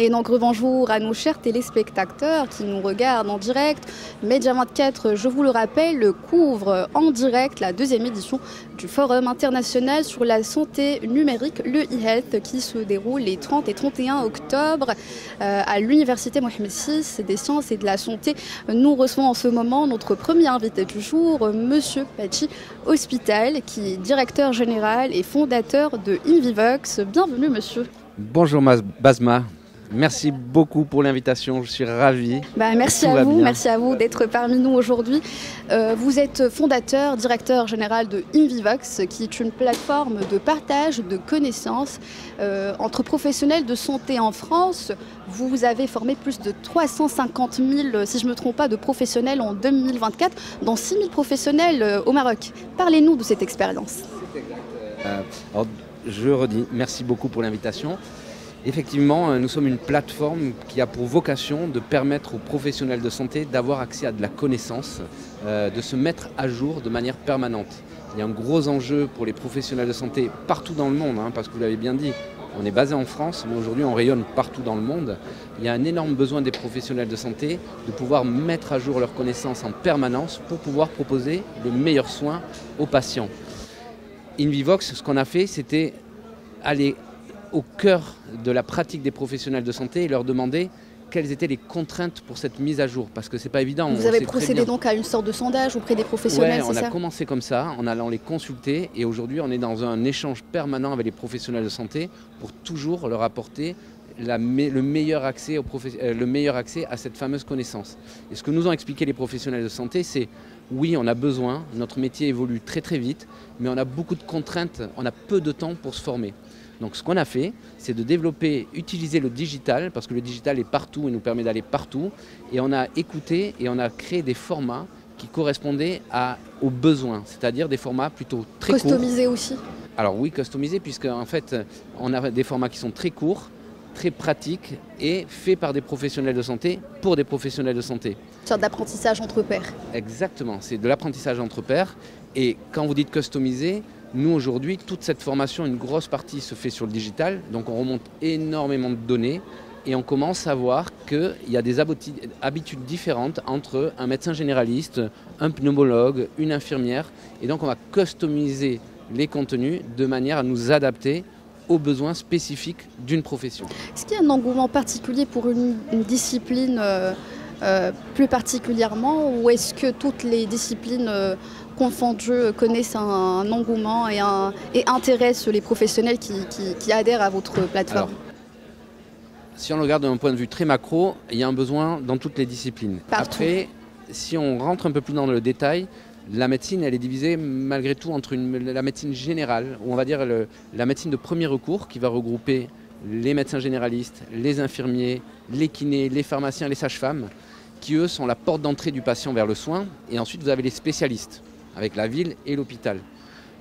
Et donc bonjour à nos chers téléspectateurs qui nous regardent en direct. Média 24, je vous le rappelle, couvre en direct la deuxième édition du Forum international sur la santé numérique, le e-health, qui se déroule les 30 et 31 octobre à l'Université Mohamed VI des sciences et de la santé. Nous recevons en ce moment notre premier invité du jour, Monsieur Pachi Hospital, qui est directeur général et fondateur de Invivox. Bienvenue, monsieur. Bonjour Basma. Merci beaucoup pour l'invitation, je suis ravi. Merci à vous d'être parmi nous aujourd'hui. Vous êtes fondateur, directeur général de Invivox, qui est une plateforme de partage de connaissances entre professionnels de santé en France. Vous avez formé plus de 350 000, si je ne me trompe pas, de professionnels en 2024, dont 6 000 professionnels au Maroc. Parlez-nous de cette expérience. Alors, je redis, merci beaucoup pour l'invitation. Effectivement, nous sommes une plateforme qui a pour vocation de permettre aux professionnels de santé d'avoir accès à de la connaissance, de se mettre à jour de manière permanente. Il y a un gros enjeu pour les professionnels de santé partout dans le monde, parce que vous l'avez bien dit, on est basé en France, mais aujourd'hui on rayonne partout dans le monde. Il y a un énorme besoin des professionnels de santé de pouvoir mettre à jour leurs connaissances en permanence pour pouvoir proposer les meilleurs soins aux patients. Invivox, ce qu'on a fait, c'était aller au cœur de la pratique des professionnels de santé et leur demander quelles étaient les contraintes pour cette mise à jour, parce que c'est pas évident. Vous avez procédé donc à une sorte de sondage auprès des professionnels, c'est ça ? On a commencé comme ça, en allant les consulter, et aujourd'hui on est dans un échange permanent avec les professionnels de santé pour toujours leur apporter le meilleur accès à cette fameuse connaissance. Et ce que nous ont expliqué les professionnels de santé, c'est oui, on a besoin, notre métier évolue très très vite, mais on a beaucoup de contraintes, on a peu de temps pour se former. Donc ce qu'on a fait, c'est de développer, utiliser le digital, parce que le digital est partout et nous permet d'aller partout. Et on a écouté et on a créé des formats qui correspondaient aux besoins, c'est-à-dire des formats plutôt très courts. Customisés aussi ? Alors oui, customisés, puisque en fait, on a des formats qui sont très courts, très pratiques et faits par des professionnels de santé pour des professionnels de santé. Une sorte d'apprentissage entre pairs. Exactement, c'est de l'apprentissage entre pairs. Et quand vous dites customisé, nous aujourd'hui, toute cette formation, une grosse partie se fait sur le digital, donc on remonte énormément de données et on commence à voir qu'il y a des habitudes différentes entre un médecin généraliste, un pneumologue, une infirmière, et donc on va customiser les contenus de manière à nous adapter aux besoins spécifiques d'une profession. Est-ce qu'il y a un engouement particulier pour une discipline plus particulièrement, ou est-ce que toutes les disciplines confondues connaissent un engouement et intéressent les professionnels qui adhèrent à votre plateforme? Alors, si on le regarde d'un point de vue très macro, il y a un besoin dans toutes les disciplines. Partout. Après, si on rentre un peu plus dans le détail, la médecine, elle est divisée malgré tout entre la médecine générale, ou on va dire la médecine de premier recours, qui va regrouper les médecins généralistes, les infirmiers, les kinés, les pharmaciens, les sages-femmes, qui eux sont la porte d'entrée du patient vers le soin. Et ensuite, vous avez les spécialistes, avec la ville et l'hôpital.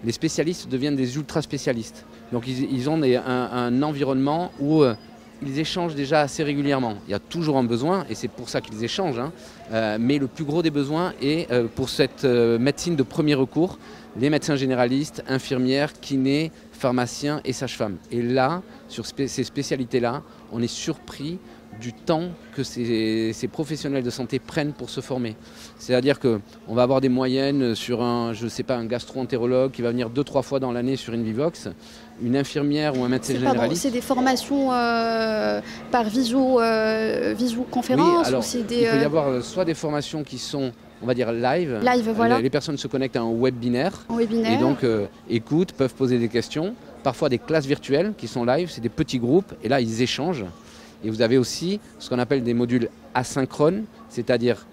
Les spécialistes deviennent des ultra-spécialistes. Donc ils ont un environnement où ils échangent déjà assez régulièrement. Il y a toujours un besoin, et c'est pour ça qu'ils échangent, mais le plus gros des besoins est pour cette médecine de premier recours, les médecins généralistes, infirmières, kinés, pharmaciens et sages-femmes. Et là, sur ces spécialités-là, on est surpris du temps que ces professionnels de santé prennent pour se former. C'est-à-dire qu'on va avoir des moyennes sur un gastro-entérologue qui va venir 2-3 fois dans l'année sur Invivox, une infirmière ou un médecin généraliste. C'est des formations par visioconférence? Oui, alors, il peut y avoir soit des formations qui sont, on va dire, live. Voilà. Les personnes se connectent à un webinaire. Et donc écoutent, peuvent poser des questions. Parfois des classes virtuelles qui sont live, c'est des petits groupes, et là ils échangent. Et vous avez aussi ce qu'on appelle des modules asynchrones, c'est-à-dire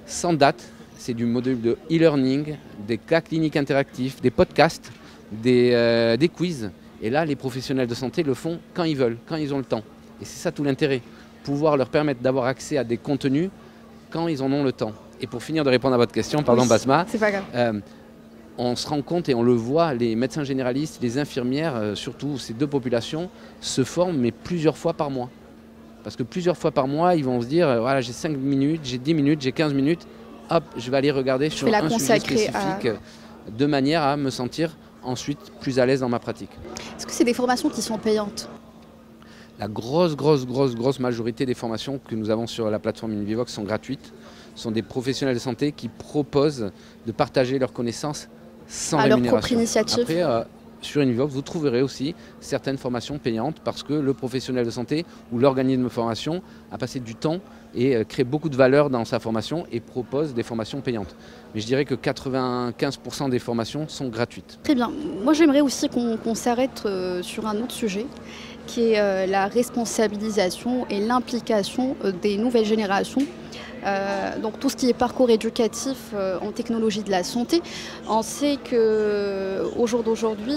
sans date. C'est du module de e-learning, des cas cliniques interactifs, des podcasts, des quiz. Et là, les professionnels de santé le font quand ils veulent, quand ils ont le temps. Et c'est ça tout l'intérêt, pouvoir leur permettre d'avoir accès à des contenus quand ils en ont le temps. Et pour finir de répondre à votre question, pardon Basma, c'est pas grave. On se rend compte et on le voit, les médecins généralistes, les infirmières, surtout ces deux populations, se forment mais plusieurs fois par mois. Parce que plusieurs fois par mois, ils vont se dire, voilà, j'ai 5 minutes, j'ai 10 minutes, j'ai 15 minutes, hop, je vais aller regarder sur un sujet spécifique, de manière à me sentir ensuite plus à l'aise dans ma pratique. Est-ce que c'est des formations qui sont payantes ? La grosse majorité des formations que nous avons sur la plateforme Univivox sont gratuites. Ce sont des professionnels de santé qui proposent de partager leurs connaissances sans rémunération. Leur propre initiative. Après, sur Univivox, vous trouverez aussi certaines formations payantes parce que le professionnel de santé ou l'organisme de formation a passé du temps et crée beaucoup de valeur dans sa formation et propose des formations payantes. Mais je dirais que 95% des formations sont gratuites. Très bien. Moi, j'aimerais aussi qu'on s'arrête sur un autre sujet qui est la responsabilisation et l'implication des nouvelles générations. Donc tout ce qui est parcours éducatif en technologie de la santé. On sait qu'au jour d'aujourd'hui,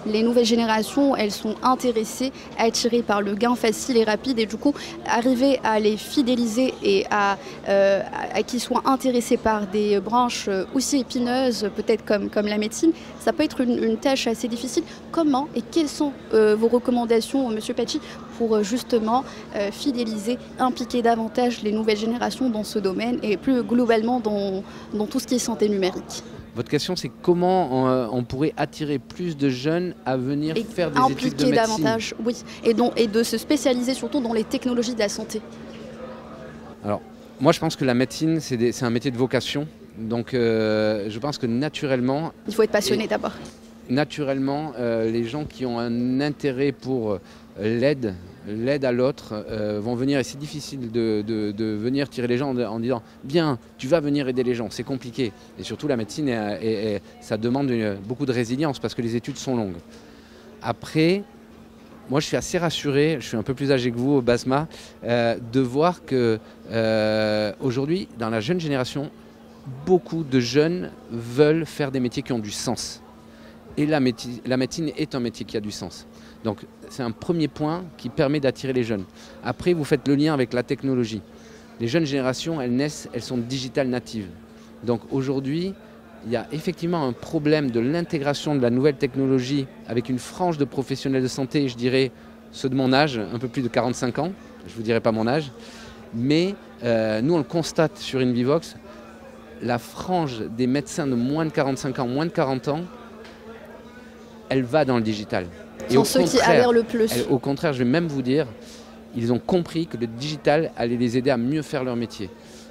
les nouvelles générations, elles sont intéressées, attirées par le gain facile et rapide, et du coup, arriver à les fidéliser et à qu'ils soient intéressés par des branches aussi épineuses, peut-être comme la médecine, ça peut être une tâche assez difficile. Comment et quelles sont vos recommandations, Monsieur Pachi, pour justement fidéliser, impliquer davantage les nouvelles générations dans ce domaine et plus globalement dans tout ce qui est santé numérique? Votre question, c'est comment on pourrait attirer plus de jeunes à venir faire des études de médecine. Davantage, oui, et de se spécialiser surtout dans les technologies de la santé. Alors, moi je pense que la médecine, c'est un métier de vocation. Donc je pense que naturellement... Il faut être passionné d'abord. Naturellement, les gens qui ont un intérêt pour l'aide à l'autre vont venir, et c'est difficile de venir tirer les gens en disant « bien, tu vas venir aider les gens », c'est compliqué. Et surtout la médecine, ça demande beaucoup de résilience parce que les études sont longues. Après, moi je suis assez rassuré, je suis un peu plus âgé que vous, Basma, de voir que aujourd'hui, dans la jeune génération, beaucoup de jeunes veulent faire des métiers qui ont du sens. Et la médecine est un métier qui a du sens. Donc c'est un premier point qui permet d'attirer les jeunes. Après, vous faites le lien avec la technologie. Les jeunes générations, elles naissent, elles sont digital natives. Donc aujourd'hui, il y a effectivement un problème de l'intégration de la nouvelle technologie avec une frange de professionnels de santé, je dirais ceux de mon âge, un peu plus de 45 ans, je ne vous dirai pas mon âge, mais nous on le constate sur Univivox, la frange des médecins de moins de 45 ans, moins de 40 ans, elle va dans le digital. Et ceux qui adhèrent le plus. Au contraire, je vais même vous dire, ils ont compris que le digital allait les aider à mieux faire leur métier.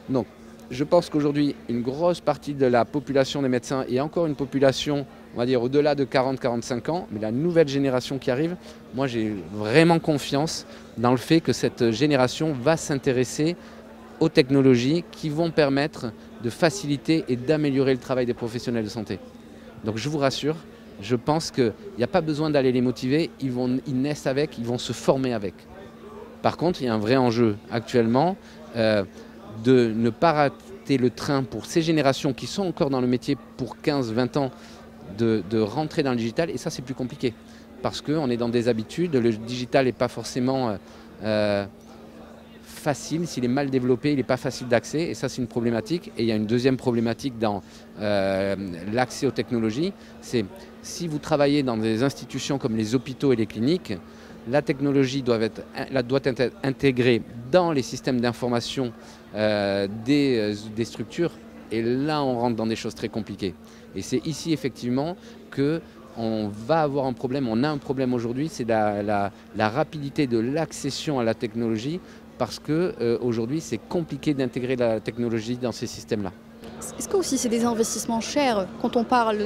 Donc, je pense qu'aujourd'hui, une grosse partie de la population des médecins, et encore une population, on va dire, au-delà de 40-45 ans, mais la nouvelle génération qui arrive, moi j'ai vraiment confiance dans le fait que cette génération va s'intéresser aux technologies qui vont permettre de faciliter et d'améliorer le travail des professionnels de santé. Donc je vous rassure, je pense qu'il n'y a pas besoin d'aller les motiver, ils naissent avec, ils vont se former avec. Par contre, il y a un vrai enjeu actuellement de ne pas rater le train pour ces générations qui sont encore dans le métier pour 15-20 ans, de rentrer dans le digital, et ça c'est plus compliqué. Parce qu'on est dans des habitudes, le digital n'est pas forcément facile, s'il est mal développé, il n'est pas facile d'accès, et ça c'est une problématique. Et il y a une deuxième problématique dans l'accès aux technologies, c'est si vous travaillez dans des institutions comme les hôpitaux et les cliniques, la technologie doit être intégrée dans les systèmes d'information des structures, et là on rentre dans des choses très compliquées. Et c'est ici effectivement qu'on va avoir un problème, on a un problème aujourd'hui, c'est la rapidité de l'accession à la technologie, parce qu'aujourd'hui c'est compliqué d'intégrer la technologie dans ces systèmes-là. Est-ce que aussi c'est des investissements chers quand on parle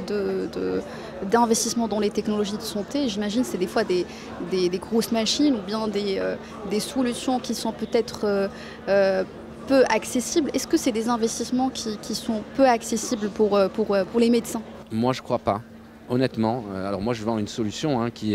d'investissement dans les technologies de santé? J'imagine que c'est des fois des grosses machines ou bien des solutions qui sont peut-être peu accessibles. Est-ce que c'est des investissements qui sont peu accessibles pour les médecins? Moi je ne crois pas. Honnêtement, alors moi je vends une solution qui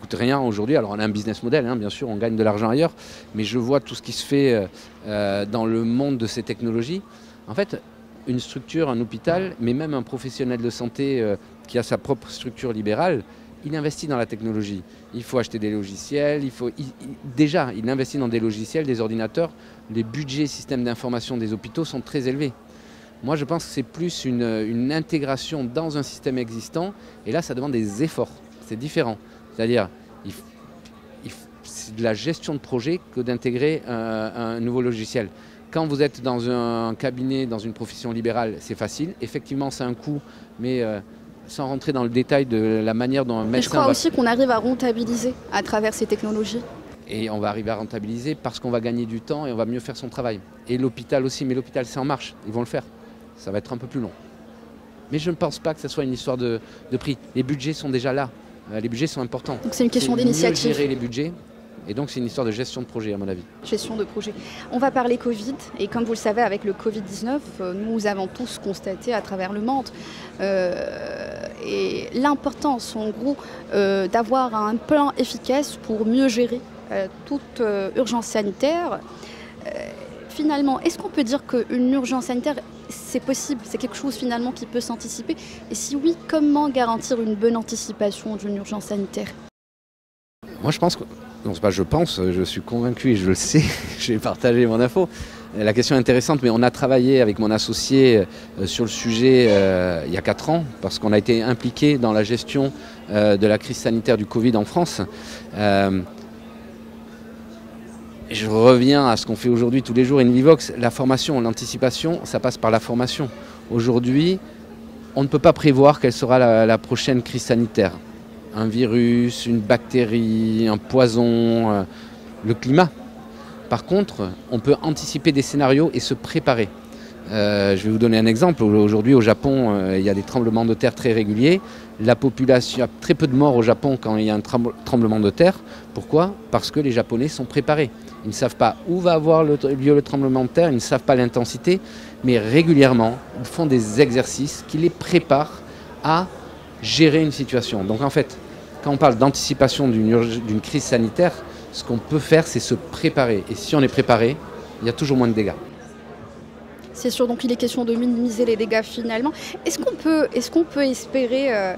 coûte rien aujourd'hui. Alors on a un business model, bien sûr, on gagne de l'argent ailleurs, mais je vois tout ce qui se fait dans le monde de ces technologies. En fait, une structure, un hôpital, mais même un professionnel de santé qui a sa propre structure libérale, il investit dans la technologie. Il faut acheter des logiciels, il investit dans des logiciels, des ordinateurs. Les budgets systèmes d'information des hôpitaux sont très élevés. Moi, je pense que c'est plus une intégration dans un système existant, et là, ça demande des efforts. C'est différent. C'est-à-dire, c'est de la gestion de projet que d'intégrer un nouveau logiciel. Quand vous êtes dans un cabinet, dans une profession libérale, c'est facile. Effectivement, c'est un coût, mais sans rentrer dans le détail de la manière dont un médecin... Je crois aussi qu'on arrive à rentabiliser à travers ces technologies. Et on va arriver à rentabiliser parce qu'on va gagner du temps et on va mieux faire son travail. Et l'hôpital aussi, mais l'hôpital c'est en marche, ils vont le faire. Ça va être un peu plus long. Mais je ne pense pas que ce soit une histoire de prix. Les budgets sont déjà là, les budgets sont importants. Donc c'est une question d'initiative. Mieux gérer les budgets. Et donc c'est une histoire de gestion de projet à mon avis. Gestion de projet. On va parler Covid et comme vous le savez avec le Covid-19, nous avons tous constaté à travers le monde et l'importance en gros d'avoir un plan efficace pour mieux gérer toute urgence sanitaire. Finalement, est-ce qu'on peut dire qu'une urgence sanitaire c'est possible, c'est quelque chose finalement qui peut s'anticiper? Et si oui, comment garantir une bonne anticipation d'une urgence sanitaire? Moi je pense que... Non, c'est pas je pense, je suis convaincu et je le sais, j'ai partagé mon info. La question est intéressante, mais on a travaillé avec mon associé sur le sujet il y a 4 ans, parce qu'on a été impliqué dans la gestion de la crise sanitaire du Covid en France. Je reviens à ce qu'on fait aujourd'hui tous les jours, Invivox, la formation, l'anticipation, ça passe par la formation. Aujourd'hui, on ne peut pas prévoir quelle sera la prochaine crise sanitaire. Un virus, une bactérie, un poison, le climat. Par contre, on peut anticiper des scénarios et se préparer. Je vais vous donner un exemple. Aujourd'hui, au Japon, il y a des tremblements de terre très réguliers. La population, il y a très peu de morts au Japon quand il y a un tremblement de terre. Pourquoi? Parce que les Japonais sont préparés. Ils ne savent pas où va avoir lieu le tremblement de terre, ils ne savent pas l'intensité, mais régulièrement, ils font des exercices qui les préparent à gérer une situation. Donc en fait, quand on parle d'anticipation d'une crise sanitaire, ce qu'on peut faire, c'est se préparer. Et si on est préparé, il y a toujours moins de dégâts. C'est sûr, donc il est question de minimiser les dégâts finalement. Est-ce qu'on peut espérer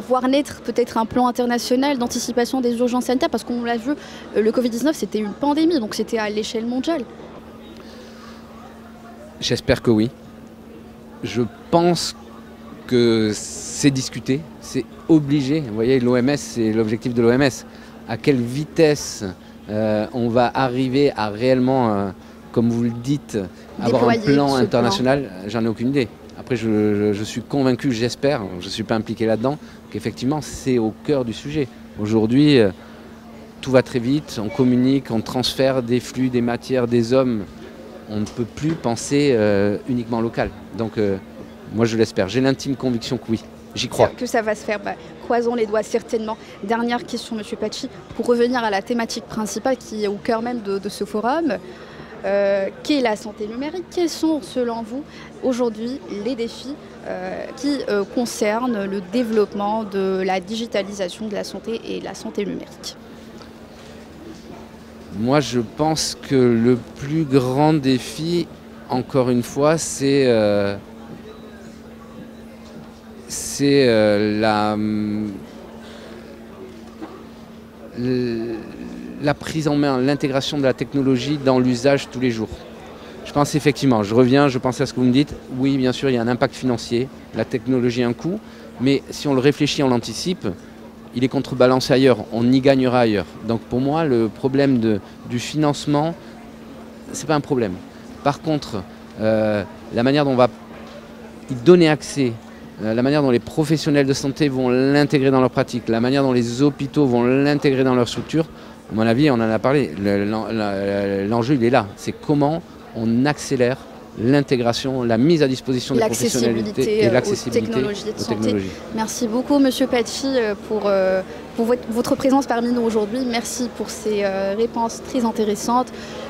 voir naître peut-être un plan international d'anticipation des urgences sanitaires? Parce qu'on l'a vu, le Covid-19 c'était une pandémie, donc c'était à l'échelle mondiale. J'espère que oui. Je pense que c'est discuté, c'est obligé. Vous voyez, l'OMS, c'est l'objectif de l'OMS. À quelle vitesse on va arriver à réellement, comme vous le dites, avoir un plan international, j'en ai aucune idée. Après, je suis convaincu, j'espère, je ne suis pas impliqué là-dedans, qu'effectivement, c'est au cœur du sujet. Aujourd'hui, tout va très vite, on communique, on transfère des flux, des matières, des hommes. On ne peut plus penser uniquement local. Donc, moi, je l'espère. J'ai l'intime conviction que oui, j'y crois. Que ça va se faire, croisons les doigts certainement. Dernière question, M. Pacci, pour revenir à la thématique principale qui est au cœur même de ce forum, qu'est la santé numérique? Quels sont, selon vous, aujourd'hui les défis qui concernent le développement de la digitalisation de la santé et la santé numérique? Moi, je pense que le plus grand défi, encore une fois, c'est la prise en main, l'intégration de la technologie dans l'usage tous les jours. Je pense effectivement, je pense à ce que vous me dites, oui bien sûr il y a un impact financier, la technologie a un coût, mais si on le réfléchit, on l'anticipe, il est contrebalancé ailleurs, on y gagnera ailleurs. Donc pour moi le problème du financement, c'est pas un problème. Par contre, la manière dont on va y donner accès, la manière dont les professionnels de santé vont l'intégrer dans leur pratique, la manière dont les hôpitaux vont l'intégrer dans leur structure, à mon avis, on en a parlé, l'enjeu il est là, c'est comment on accélère l'intégration, la mise à disposition des professionnalités et l'accessibilité aux technologies. Merci beaucoup M. Pacci pour votre présence parmi nous aujourd'hui. Merci pour ces réponses très intéressantes.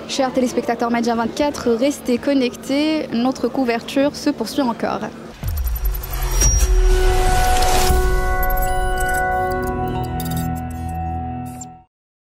Chers téléspectateurs Média 24, restez connectés, notre couverture se poursuit encore.